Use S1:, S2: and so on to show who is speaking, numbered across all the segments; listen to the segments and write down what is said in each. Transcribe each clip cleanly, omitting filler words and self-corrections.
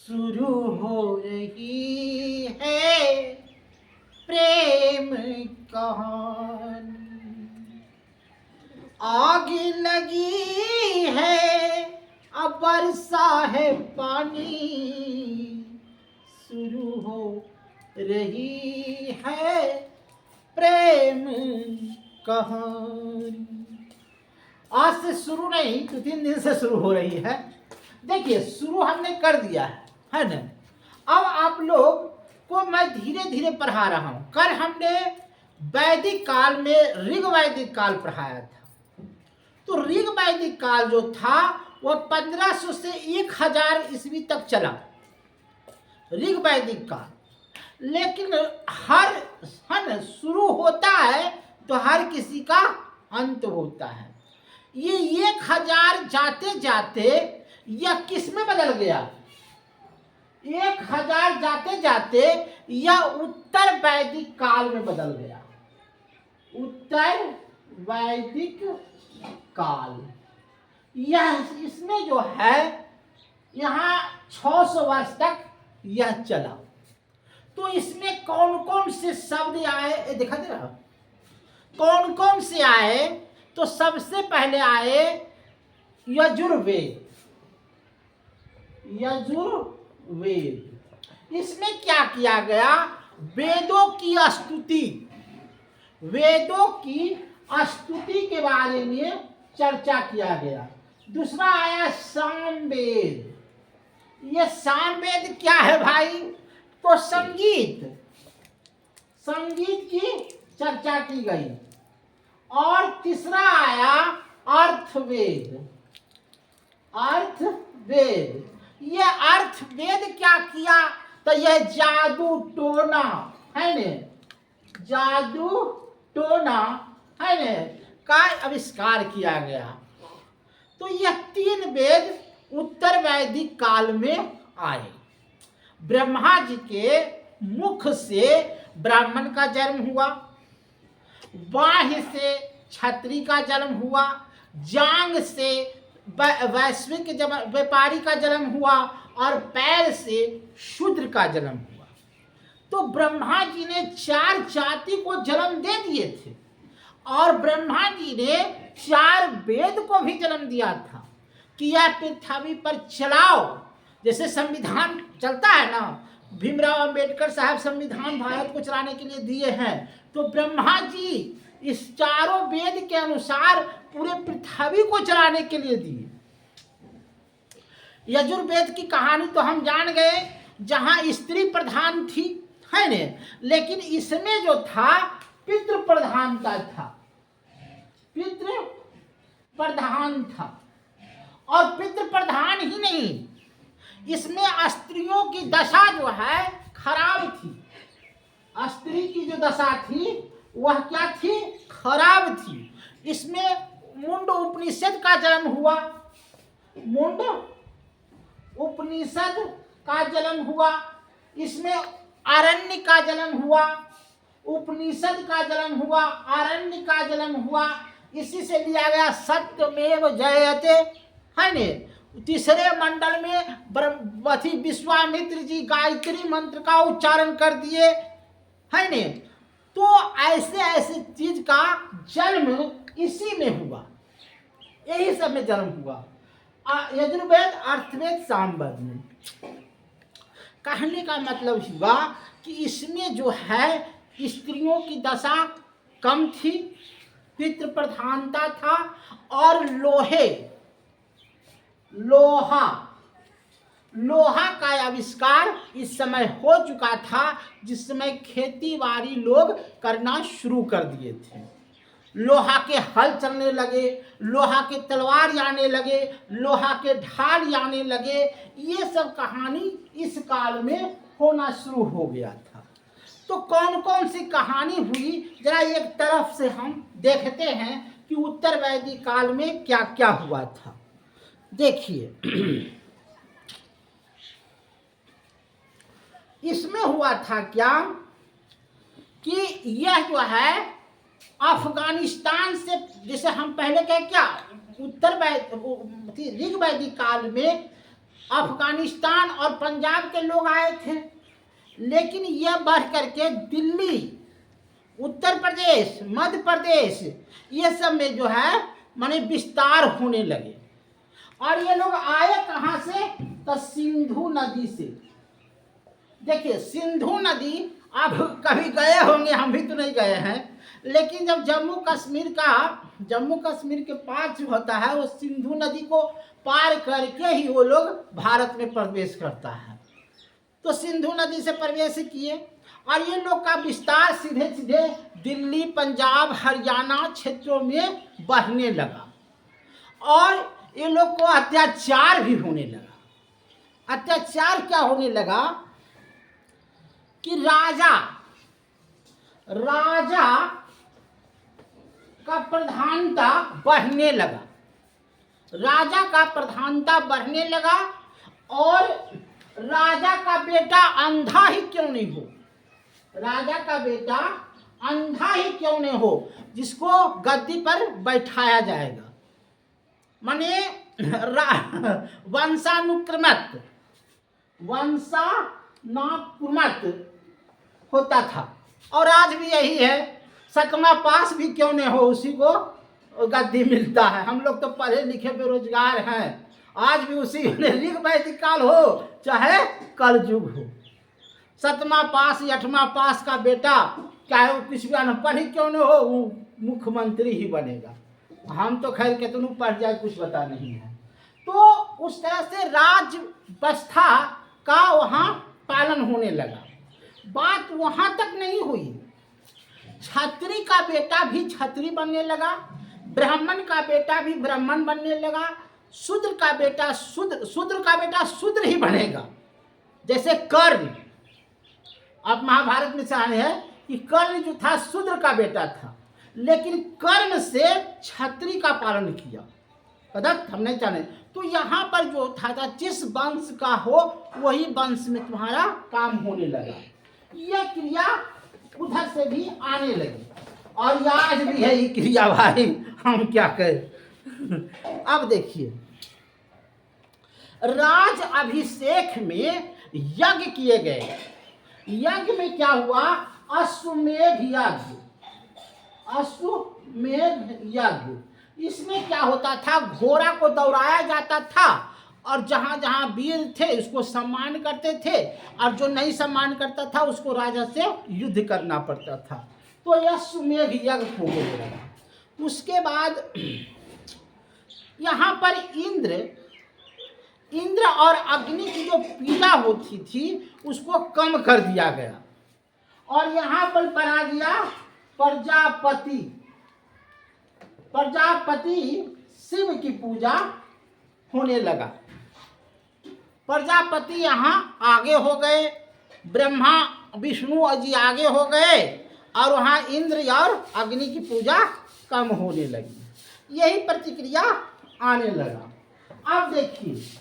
S1: शुरू हो रही है प्रेम कहानी। आग लगी है अब बरसा है पानी, शुरू हो रही है प्रेम कहानी। आज से शुरू नहीं, 2-3 दिन से शुरू हो रही है। देखिए, शुरू हमने कर दिया है ना। अब आप लोग को मैं धीरे धीरे पढ़ा रहा हूं। कल हमने वैदिक काल में ऋग वैदिक काल पढ़ाया था। तो ऋग वैदिक काल जो था वह 1500 से 1000 ईस्वी तक चला, ऋग वैदिक काल। लेकिन हर शुरू होता है तो हर किसी का अंत होता है। ये 1000 जाते जाते यह किस में बदल गया? 1000 जाते जाते यह उत्तर वैदिक काल में बदल गया। उत्तर वैदिक काल, यह इसमें जो है यहाँ 600 वर्ष तक यह चला। तो इसमें कौन कौन से शब्द आए दिखा दे रहा, कौन कौन से आए? तो सबसे पहले आए यजुर्वेद। यजुर्वेद, इसमें क्या किया गया? वेदों की स्तुति, वेदों की स्तुति के बारे में चर्चा किया गया। दूसरा आया सामवेद। ये सामवेद क्या है भाई? तो संगीत, संगीत की चर्चा की गई। और तीसरा आया अर्थवेद। अर्थवेद, ये अर्थवेद क्या किया? तो यह जादू टोना है ने, जादू टोना है ने का आविष्कार किया गया। तो यह 3 वेद उत्तर वैदिक काल में आए। ब्रह्मा जी के मुख से ब्राह्मण का जन्म हुआ, बाह्य से क्षत्रिय का जन्म हुआ, जांग से वैश्विक व्यापारी का जन्म हुआ और पैर से शूद्र का जन्म हुआ। तो ब्रह्मा जी ने 4 जाति को जन्म दे दिए थे और ब्रह्मा जी ने 4 वेद को भी जन्म दिया था कि यह पृथ्वी पर चलाओ। जैसे संविधान चलता है ना, भीमराव अंबेडकर साहब संविधान भारत को चलाने के लिए दिए हैं। तो ब्रह्मा जी इस 4 वेद के अनुसार पूरे पृथ्वी को चलाने के लिए दिए। यजुर्वेद की कहानी तो हम जान गए, जहां स्त्री प्रधान थी है ने, लेकिन इसमें जो था पितृ प्रधानता था, पितृ प्रधान था। और पितृ प्रधान ही नहीं, इसमें स्त्रियों की दशा जो है खराब थी। स्त्री की जो दशा थी वह क्या थी? खराब थी। इसमें मुंड उपनिषद का जन्म हुआ, मुंड उपनिषद का जन्म हुआ। इसमें आरण्य का जन्म हुआ, उपनिषद का जन्म हुआ, आरण्य का जन्म हुआ। इसी से लिया गया सत्यमेव जयते है ने। तीसरे मंडल में विश्वामित्र जी गायत्री मंत्र का उच्चारण कर दिए है ने। तो ऐसे ऐसे चीज का जन्म इसी में हुआ, यही सब में जन्म हुआ, यजुर्वेद, अर्थवेद, सामवेद में। कहने का मतलब हुआ कि इसमें जो है स्त्रियों की दशा कम थी, पितृ प्रधानता था और लोहा का आविष्कार इस समय हो चुका था, जिस समय खेती बाड़ी लोग करना शुरू कर दिए थे। लोहा के हल चलने लगे, लोहा के तलवार आने लगे, लोहा के ढाल आने लगे। ये सब कहानी इस काल में होना शुरू हो गया था। तो कौन कौन सी कहानी हुई, जरा एक तरफ से हम देखते हैं कि उत्तर वैदिक काल में क्या क्या हुआ था। देखिए, इसमें हुआ था क्या कि यह जो है अफगानिस्तान से, जैसे हम पहले कहे क्या, उत्तर ऋग वैदिक काल में अफगानिस्तान और पंजाब के लोग आए थे, लेकिन यह बढ़ करके दिल्ली, उत्तर प्रदेश, मध्य प्रदेश, ये सब में जो है माने विस्तार होने लगे। और ये लोग आए कहाँ से? तो सिंधु नदी से। देखिए सिंधु नदी, आप कभी गए होंगे, हम भी तो नहीं गए हैं, लेकिन जब जम्मू कश्मीर के पास जो होता है वो सिंधु नदी को पार करके ही वो लोग भारत में प्रवेश करता है। तो सिंधु नदी से प्रवेश किए और ये लोग का विस्तार सीधे सीधे दिल्ली, पंजाब, हरियाणा क्षेत्रों में बढ़ने लगा और ये लोग को अत्याचार भी होने लगा। अत्याचार क्या होने लगा कि राजा का प्रधानता बढ़ने लगा। राजा का प्रधानता बढ़ने लगा और राजा का बेटा अंधा ही क्यों नहीं हो, राजा का बेटा अंधा ही क्यों नहीं हो, जिसको गद्दी पर बैठाया जाएगा। माने वंशानुक्रमित होता था। और आज भी यही है, सतमा पास भी क्यों नहीं हो, उसी को गद्दी मिलता है। हम लोग तो पढ़े लिखे बेरोजगार हैं, आज भी उसी ऋग वैदिक काल हो चाहे कलयुग हो, सतमा पास या 8वां पास का बेटा चाहे वो कुछ भी अनपढ़ ही क्यों न हो, वो मुख्यमंत्री ही बनेगा। हम तो खैर कितनू पढ़ जाए कुछ पता नहीं है। तो उस तरह से राज व्यवस्था का वहाँ पालन होने लगा। बात वहाँ तक नहीं हुई, छत्री का बेटा भी छत्री बनने लगा, ब्राह्मण का बेटा भी ब्राह्मण बनने लगा, शूद्र का बेटा शूद्र ही बनेगा। जैसे कर्ण, अब महाभारत में सामने है कि कर्ण जो था शूद्र का बेटा था, लेकिन कर्ण से छत्री का पालन किया, पदक हम नहीं जाने। तो यहाँ पर जो था जिस वंश का हो वही वंश में तुम्हारा काम होने लगा। यह क्रिया उधर से भी आने लगी और आज भी है ये क्रिया भाई, हम क्या करें। अब देखिए राज अभिषेक में यज्ञ किए गए। यज्ञ में क्या हुआ? अश्वमेध यज्ञ। अश्वमेध यज्ञ, इसमें क्या होता था? घोड़ा को दौड़ाया जाता था और जहां जहां वीर थे उसको सम्मान करते थे और जो नहीं सम्मान करता था उसको राजा से युद्ध करना पड़ता था। तो यह अश्वमेध यज्ञ हो गया। उसके बाद यहाँ पर इंद्र और अग्नि की जो पीड़ा होती थी उसको कम कर दिया गया और यहाँ पर बना दिया प्रजापति। प्रजापति शिव की पूजा होने लगा। प्रजापति यहाँ आगे हो गए, ब्रह्मा विष्णु जी आगे हो गए और वहाँ इंद्र और अग्नि की पूजा कम होने लगी। यही प्रतिक्रिया आने लगा। अब देखिए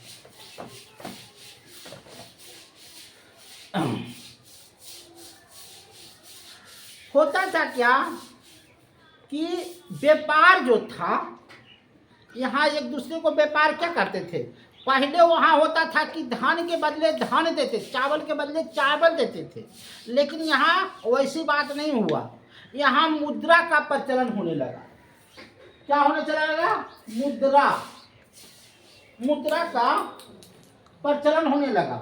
S1: होता था क्या कि व्यापार जो था, यहाँ एक दूसरे को व्यापार क्या करते थे? पहले वहाँ होता था कि धान के बदले धान देते, चावल के बदले चावल देते थे, लेकिन यहाँ वैसी बात नहीं हुआ। यहाँ मुद्रा का प्रचलन होने लगा। क्या होने चला लगा? मुद्रा का प्रचलन होने लगा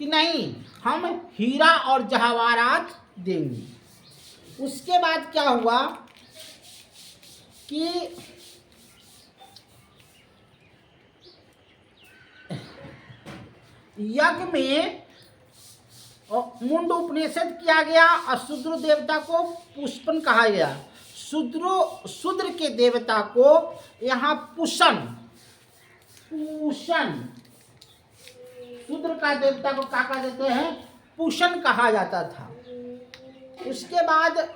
S1: कि नहीं हम हीरा और जवाहरात देंगे। उसके बाद क्या हुआ कि यज्ञ में मुंड उपनिषद किया गया और शूद्र देवता को पुष्पन कहा गया। शूद्र के देवता को यहाँ पूषण, शूद्र का देवता को क्या कहा देते हैं? पूषण कहा जाता था। उसके बाद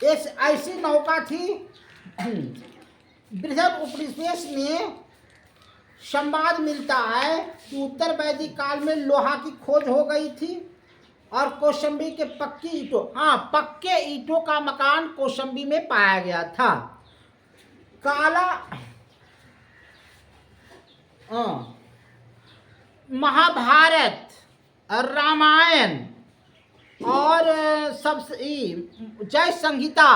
S1: ऐसी नौका थी, बृहद उपनिषद में संवाद मिलता है कि उत्तर वैदिक काल में लोहा की खोज हो गई थी और कौशंबी के पक्के ईंटों का मकान कौशंबी में पाया गया था। महाभारत, रामायण और जय संहिता,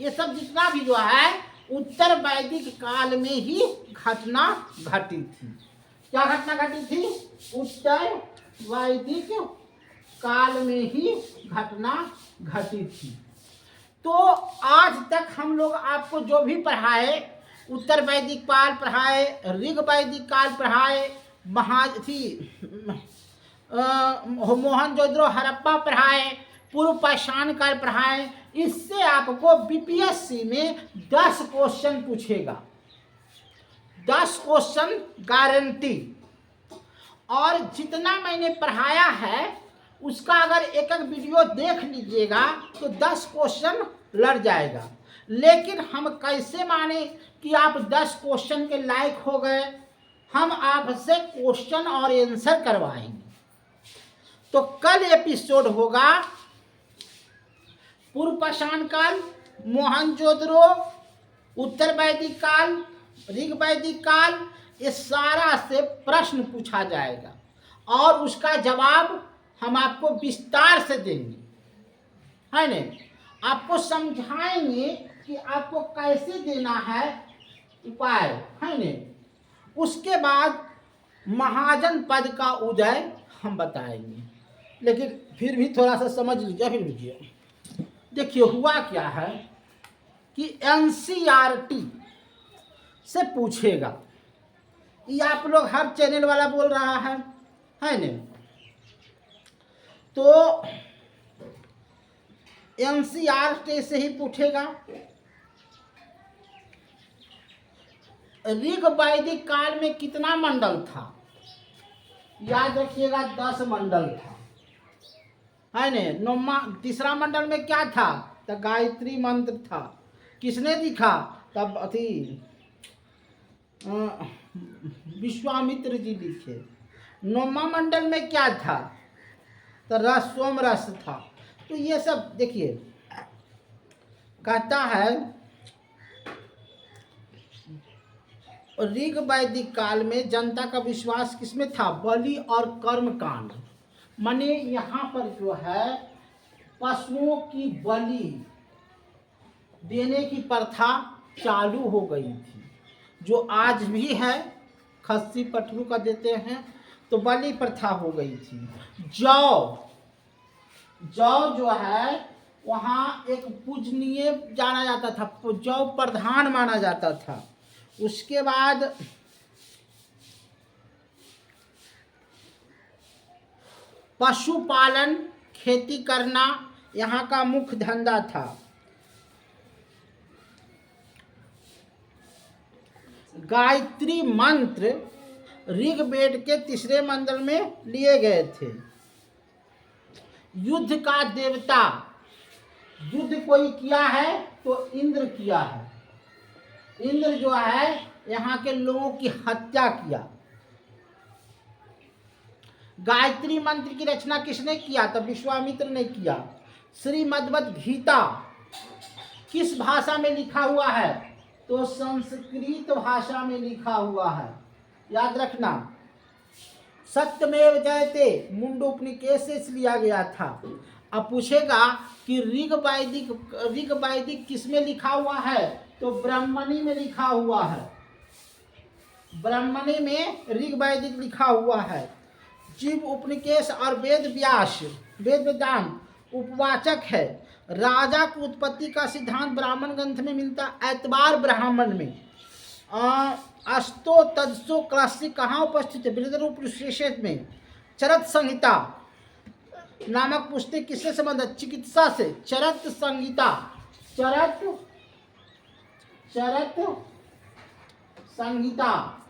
S1: ये सब जितना भी जो है उत्तर वैदिक काल में ही घटना घटी थी। क्या घटना घटी थी? उत्तर वैदिक काल में ही घटना घटी थी। तो आज तक हम लोग आपको जो भी पढ़ाए, उत्तर वैदिक काल पढ़ाए, ऋग वैदिक काल पढ़ाए, मोहनजोदड़ो हड़प्पा पढ़ाए, पूर्व पाषाण काल पढ़ाए, इससे आपको बीपीएससी में 10 क्वेश्चन पूछेगा, 10 क्वेश्चन गारंटी। और जितना मैंने पढ़ाया है उसका अगर एक एक वीडियो देख लीजिएगा तो 10 क्वेश्चन लड़ जाएगा। लेकिन हम कैसे माने कि आप 10 क्वेश्चन के लायक हो गए? हम आपसे क्वेश्चन और आंसर करवाएंगे। तो कल एपिसोड होगा पूर्व पाषाण काल, मोहनजोदड़ो, उत्तर वैदिक काल, ऋग वैदिक काल, ये सारा से प्रश्न पूछा जाएगा और उसका जवाब हम आपको विस्तार से देंगे, है न? आपको समझाएंगे कि आपको कैसे देना है उपाय, है न? उसके बाद महाजन पद का उदय हम बताएंगे। लेकिन फिर भी थोड़ा सा समझ लीजिए, फिर लीजिए। देखिए हुआ क्या है कि एनसीईआरटी से पूछेगा। ये आप लोग हर चैनल वाला बोल रहा है न? तो एनसीईआरटी से ही पूछेगा। ऋग वैदिक काल में कितना मंडल था? याद रखिएगा 10 मंडल था, है न? तीसरा मंडल में क्या था? तो गायत्री मंत्र था। किसने दिखा? तब अथी विश्वामित्र जी लिखे। 9वां मंडल में क्या था? तो सोम रस था। तो ये सब देखिए, कहता है ऋग वैदिक काल में जनता का विश्वास किसमें था? बलि और कर्म कांड। माने यहाँ पर जो है पशुओं की बलि देने की प्रथा चालू हो गई थी, जो आज भी है। खस्सी पठरू का देते हैं, तो बलि प्रथा हो गई थी। जौ जो है वहाँ एक पूजनीय जाना जाता था, जौ प्रधान माना जाता था। उसके बाद पशुपालन, खेती करना यहाँ का मुख्य धंधा था। गायत्री मंत्र ऋग्वेद के 3 मंडल में लिए गए थे। युद्ध का देवता, युद्ध कोई किया है तो इंद्र किया है। इंद्र जो है यहाँ के लोगों की हत्या किया। गायत्री मंत्र की रचना किसने किया? तो विश्वामित्र ने किया। श्रीमद्भगवद गीता किस भाषा में लिखा हुआ है? तो संस्कृत भाषा में लिखा हुआ है, याद रखना। सत्यमेव जयते मुंडोपनिषद से लिया गया था। अब पूछेगा कि ऋग वैदिक किस में लिखा हुआ है? तो ब्राह्मणी में लिखा हुआ है। ब्राह्मणी में ऋग वैदिक लिखा हुआ है। जीव उपनिषद और वेद व्यास, वेद वेदांत उपवाचक है। राजा की उत्पत्ति का सिद्धांत ब्राह्मण ग्रंथ में मिलता है, एतबार ब्राह्मण में। अस्तो तदसो क्लासिक कहाँ उपस्थित है? बृहद्रूप विशेष में। चरक संहिता नामक पुस्तक किससे संबंधित? चिकित्सा से। चरक संहिता, चरक संहिता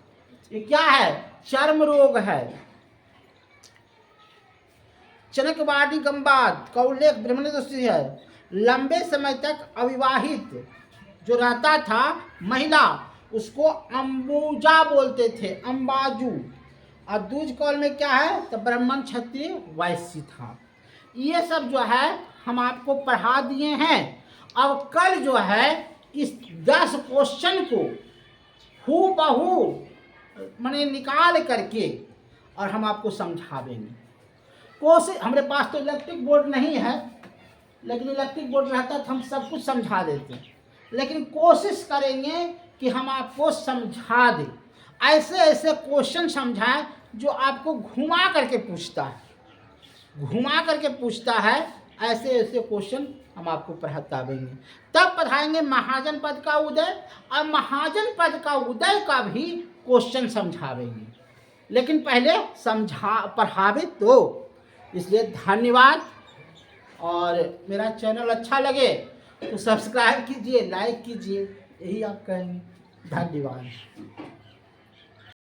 S1: ये क्या है? चर्म रोग है। चनकवादी गंबाद का उल्लेख ब्राह्मण दृष्टि है। लंबे समय तक अविवाहित जो रहता था महिला, उसको अंबुजा बोलते थे, अंबाजू। और दूज काल में क्या है? तो ब्राह्मण, क्षत्रिय, वैश्य था। ये सब जो है हम आपको पढ़ा दिए हैं। अब कल जो है इस 10 क्वेश्चन को हूबहू माने निकाल करके और हम आपको समझावेंगे। कोशिश, हमारे पास तो इलेक्ट्रिक बोर्ड नहीं है, लेकिन इलेक्ट्रिक बोर्ड रहता तो हम सब कुछ समझा देते, लेकिन कोशिश करेंगे कि हम आपको समझा दें। ऐसे ऐसे क्वेश्चन समझाएं जो आपको घुमा करके पूछता है, घुमा करके पूछता है, ऐसे ऐसे क्वेश्चन हम आपको पढ़ाएंगे। तब पढ़ाएंगे महाजन पद का उदय, और महाजन पद का उदय का भी क्वेश्चन समझावेंगे, लेकिन पहले पढ़ावे तो। इसलिए धन्यवाद, और मेरा चैनल अच्छा लगे तो सब्सक्राइब कीजिए, लाइक कीजिए, यही आप कहेंगे। धन्यवाद।